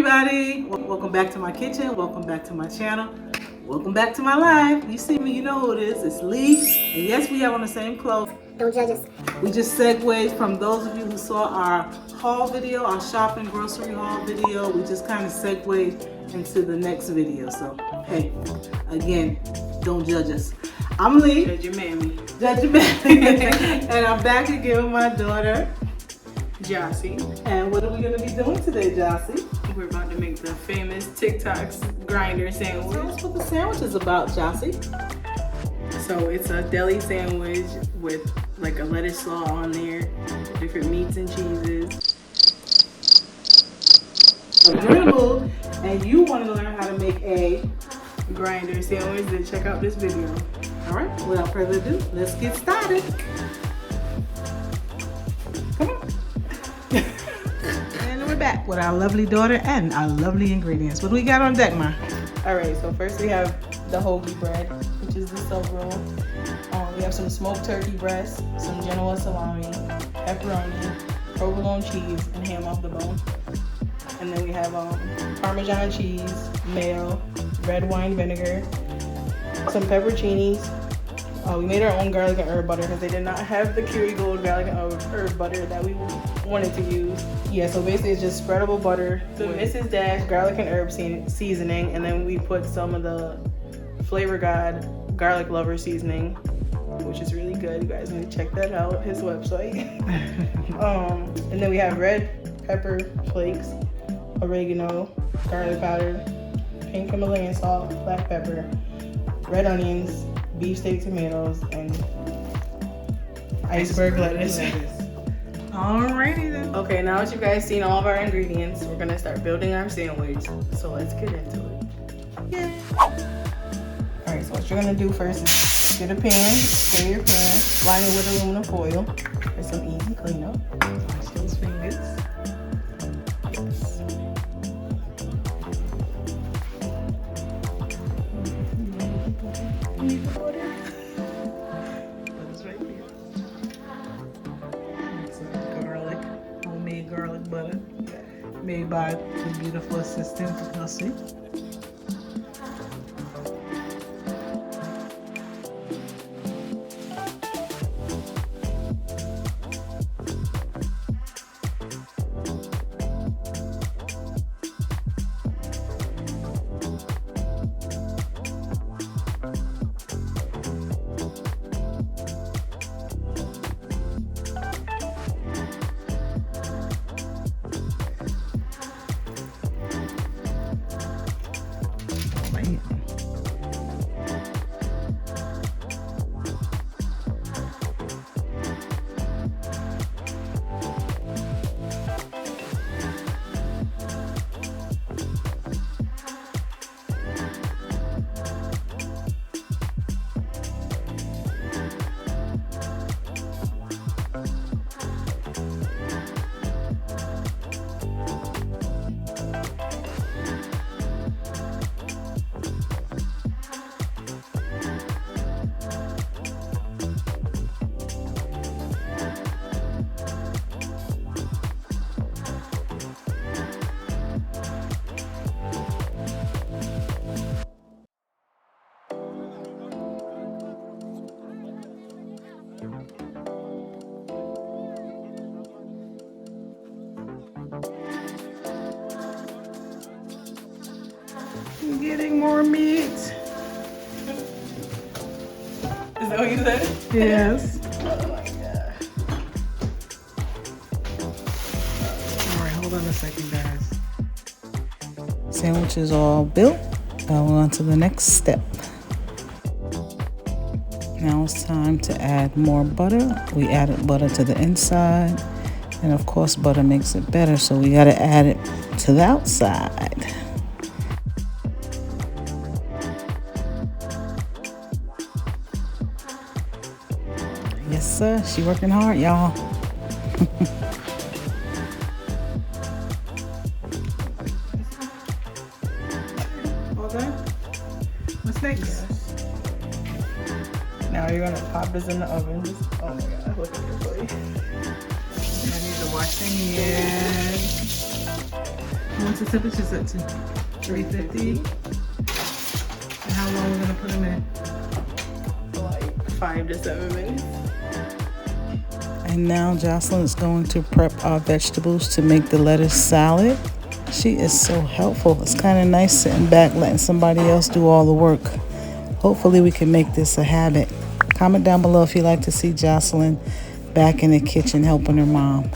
everybody. Welcome back to my kitchen. Welcome back to my channel. Welcome back to my life. You see me, you know who it is. It's Lee. And yes, we have on the same clothes. Don't judge us. We just segued from those of you who saw our haul video, our shopping grocery haul video. We just kind of segued into the next video. So, hey, again, don't judge us. I'm Lee. Judge your mammy. Judge your mammy. And I'm back again with my daughter, Jossie. And what are we going to be doing today, Jossie? We're about to make the famous TikTok's grinder sandwich. Tell us what the sandwich is about, Jossie. So it's a deli sandwich with like a lettuce slaw on there, different meats and cheeses. So if you're in the mood and you want to learn how to make a grinder sandwich, then check out this video. All right, without further ado, let's get started. Come on. And we're back with our lovely daughter and our lovely ingredients. What do we got on deck, Ma? All right, so first we have the hoagie bread, which is the sub roll. We have some smoked turkey breast, some Genoa salami, pepperoni, provolone cheese, and ham off the bone. And then we have Parmesan cheese, mayo, red wine vinegar, some pepperoncinis. We made our own garlic and herb butter because they did not have the Kerrygold garlic and herb butter that we wanted to use. Yeah, so basically it's just spreadable butter, the Mrs. Dash garlic and herb seasoning, and then we put some of the Flavor God garlic lover seasoning, which is really good. You guys need to check that out, his website. And then we have red pepper flakes, oregano, garlic powder, pink Himalayan salt, black pepper, red onions, beefsteak tomatoes, and iceberg lettuce. Alrighty then. Okay, now that you guys seen all of our ingredients, we're gonna start building our sandwich. So let's get into it. Yeah. Alright, so what you're gonna do first is get a pan, spray your pan, line it with aluminum foil for some easy cleanup. Wash those fingers. Yes. Homemade garlic butter made by the beautiful assistant Elsie. Getting more meat. Is that what you said? Yes. Oh my god. Alright, hold on a second, guys. Sandwich is all built. Now we're on to the next step. Now it's time to add more butter. We added butter to the inside, and of course butter makes it better, so we got to add it to the outside. Yes sir, she working hard, y'all. All done? What's next? Now you're gonna pop this in the oven. Oh my god, look at your plate. I need to wash the hands. What's the temperature set to? 350. And how long we're gonna put them in? Like 5 to 7 minutes. And now Jocelyn is going to prep our vegetables to make the lettuce salad. She is so helpful. It's kind of nice sitting back, letting somebody else do all the work. Hopefully we can make this a habit. Comment down below if you'd like to see Jocelyn back in the kitchen helping her mom.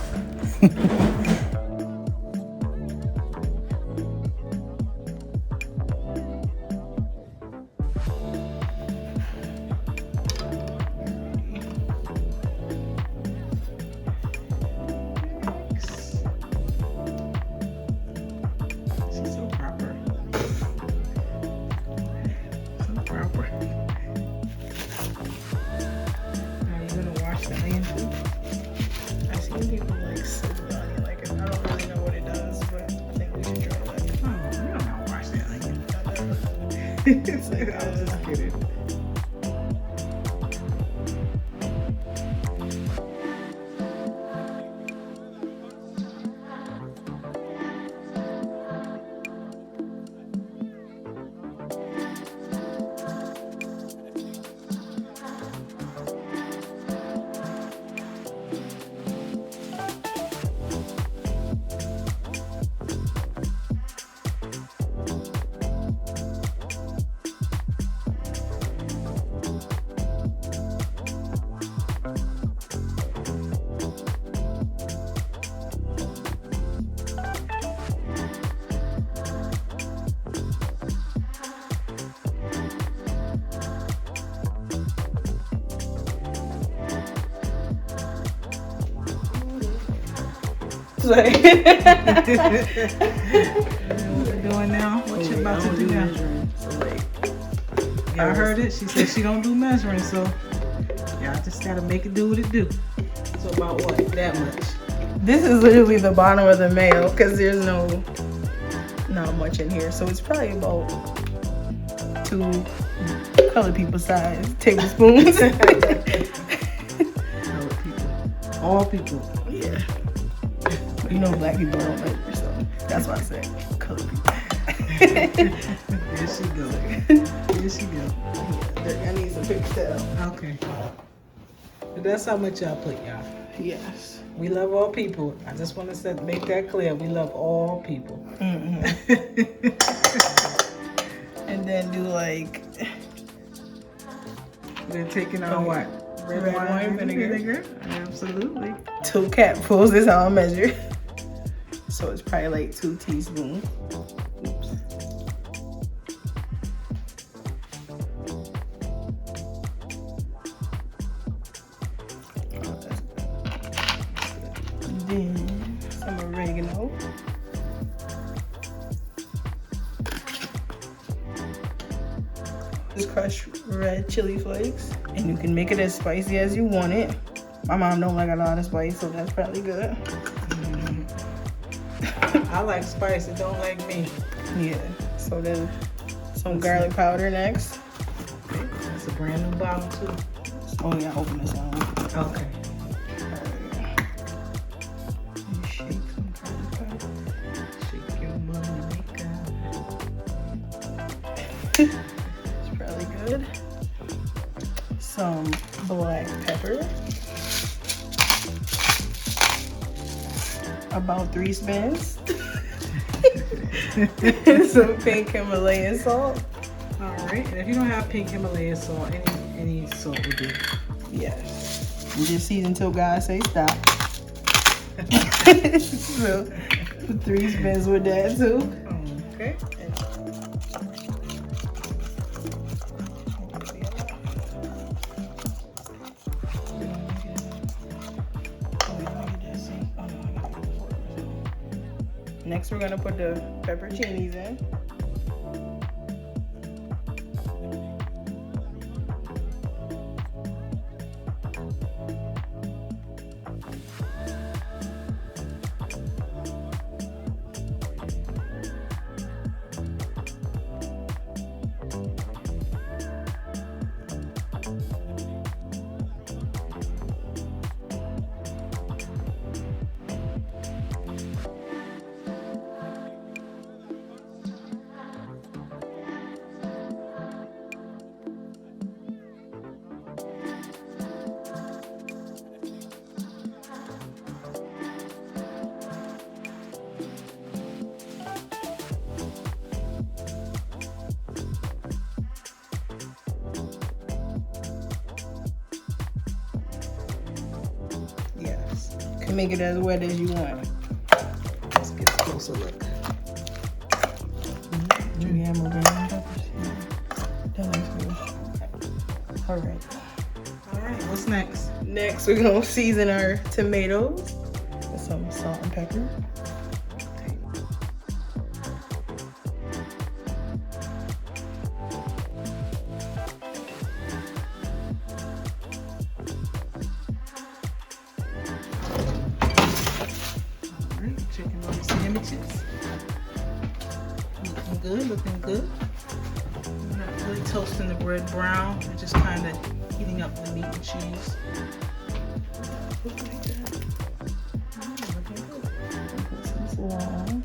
She's so proper. So proper. Are you gonna wash the onion too? I've seen people like soak the onion. Like, I don't really know what it does, but I think we should try that. Oh, you don't know wash that onion. It's like, I was just kidding. Like, What we're doing now? What you about to do now? so like, I heard it. She said she don't do measuring, so y'all just gotta make it do what it do. So about what? That much. this is literally the bottom of the mayo because there's not much in here. So it's probably about 2 colored people size tablespoons. Colored people. All people. Yeah. You know black people don't measure, so that's why I said colored people. There she go. There she go. I need some paper towel. Okay. But that's how much y'all put, y'all. Yes. We love all people. I just want to make that clear. We love all people. And then do like They're taking out what? red wine vinegar. Absolutely. 2 capfuls is how I measure. So it's probably like 2 teaspoons. Oops. Then some oregano. Just crushed red chili flakes, and you can make it as spicy as you want it. My mom don't like a lot of spice, so that's probably good. I like spicy, don't like me. Yeah. So then some garlic powder next. That's a brand new bottle too. Oh yeah, open this one. Okay. And shake some garlic powder. Shake your money maker. It's probably good. Some black pepper. About 3 spins. Some pink Himalayan salt. All right. And if you don't have pink Himalayan salt, any salt will do. Yes. And just season until God say stop. So 3 spins with that too. Okay. Next, we're gonna put the pepperoncinis in. can make it as wet as you want. Let's get a closer look. Do we have more green peppers? Yeah. That looks good. All right. All right, what's next? Next, we're gonna season our tomatoes with some salt and pepper. All right, chicken on sandwiches. Looking good, looking good. We're not really toasting the bread brown. We're just kind of heating up the meat and cheese. Look like that. Looking good. Put some salami.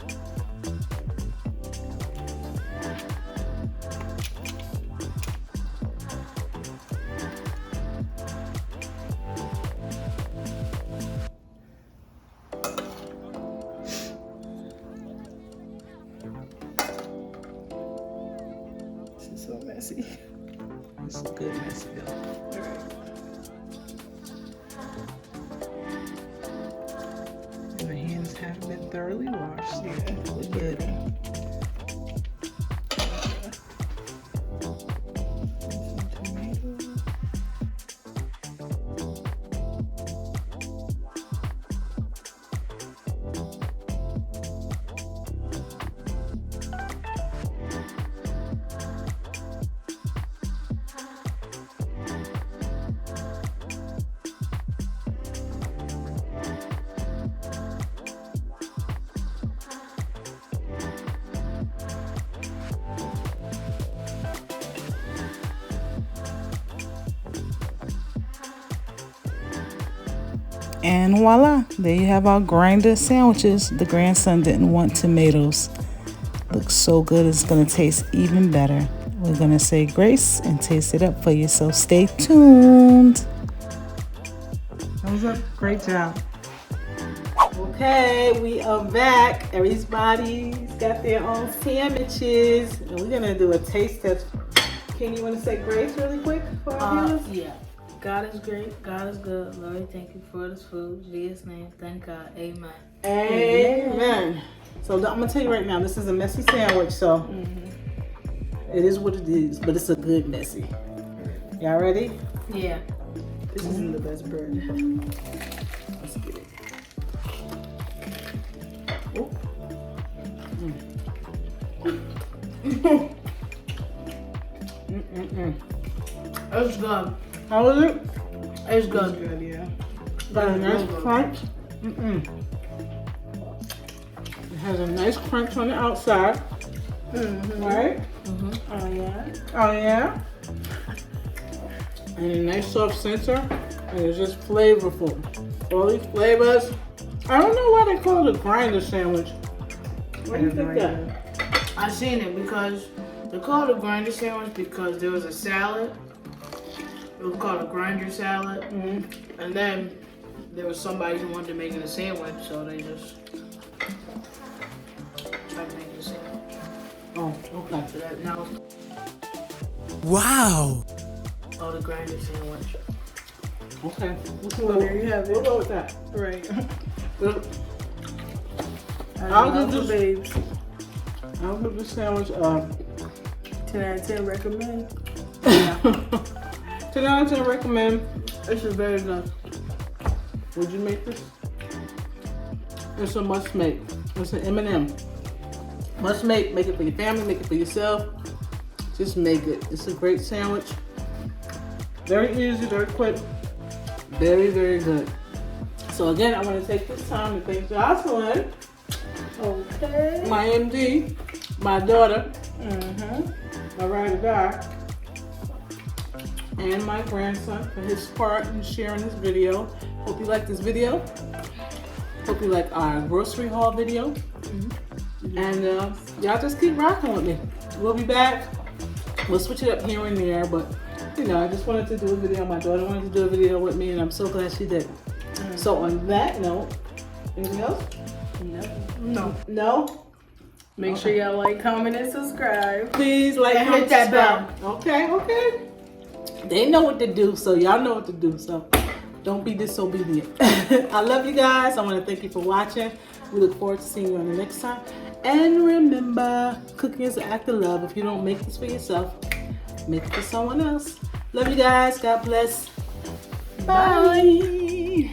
This is so messy. This is good, messy though. All right. And the hands have been thoroughly washed. Yeah, Look good. Some tomatoes. And voila, there you have our grinder sandwiches. The grandson didn't want tomatoes. Looks so good, it's gonna taste even better. We're gonna say grace and taste it up for you, so stay tuned. Thumbs up. Great job. Okay, we are back. Everybody's got their own sandwiches. And we're gonna do a taste test. Can you want to say grace really quick for our viewers? Yeah. God is great. God is good. Lord, we thank you for this food. In Jesus' name, thank God. Amen. Amen. So I'm gonna tell you right now, this is a messy sandwich, so it is what it is, but it's a good messy. Y'all ready? Yeah. This isn't the best bread. Let's get it. Oh. It's good. How is it? It's good. Good, yeah. Got a nice crunch. It has a nice crunch on the outside. Right? Oh yeah. Oh yeah. And a nice soft center. And it's just flavorful. All these flavors. I don't know why they call it a grinder sandwich. What do you think that? I seen it because they called it a grinder sandwich because there was a salad. It was called a grinder salad. And then there was somebody who wanted to make it a sandwich, so they just tried to make it a sandwich. Oh, okay. So that now Wow! it's called a grinder sandwich. Okay. Well, there you have We'll it. go with that. Right. Well, I'll give give babes. I'll give this sandwich 10 out of 10 recommend. 10 out of 10 recommend. This is very good. Would you make this? It's a must make. It's an M&M. Must make. Make it for your family. Make it for yourself. Just make it. It's a great sandwich. Very easy. Very quick. Very, very good. So again, I want to take this time to thank Jocelyn, Okay. my MD, my daughter, my ride or die, and my grandson for his part in sharing this video. Hope you like this video. Hope you like our grocery haul video. And y'all just keep rocking with me. We'll be back. We'll switch it up here and there, but you know, I just wanted to do a video. My daughter wanted to do a video with me, and I'm so glad she did. So on that note, anything else? No. No? Make sure y'all like, comment, and subscribe. Please like, And comment, hit that subscribe. Okay, okay. They know what to do, so y'all know what to do. So Don't be disobedient. I love you guys. I want to thank you for watching. We look forward to seeing you on the next time. And remember, cooking is an act of love. If you don't make this for yourself, make it for someone else. Love you guys. God bless. Bye.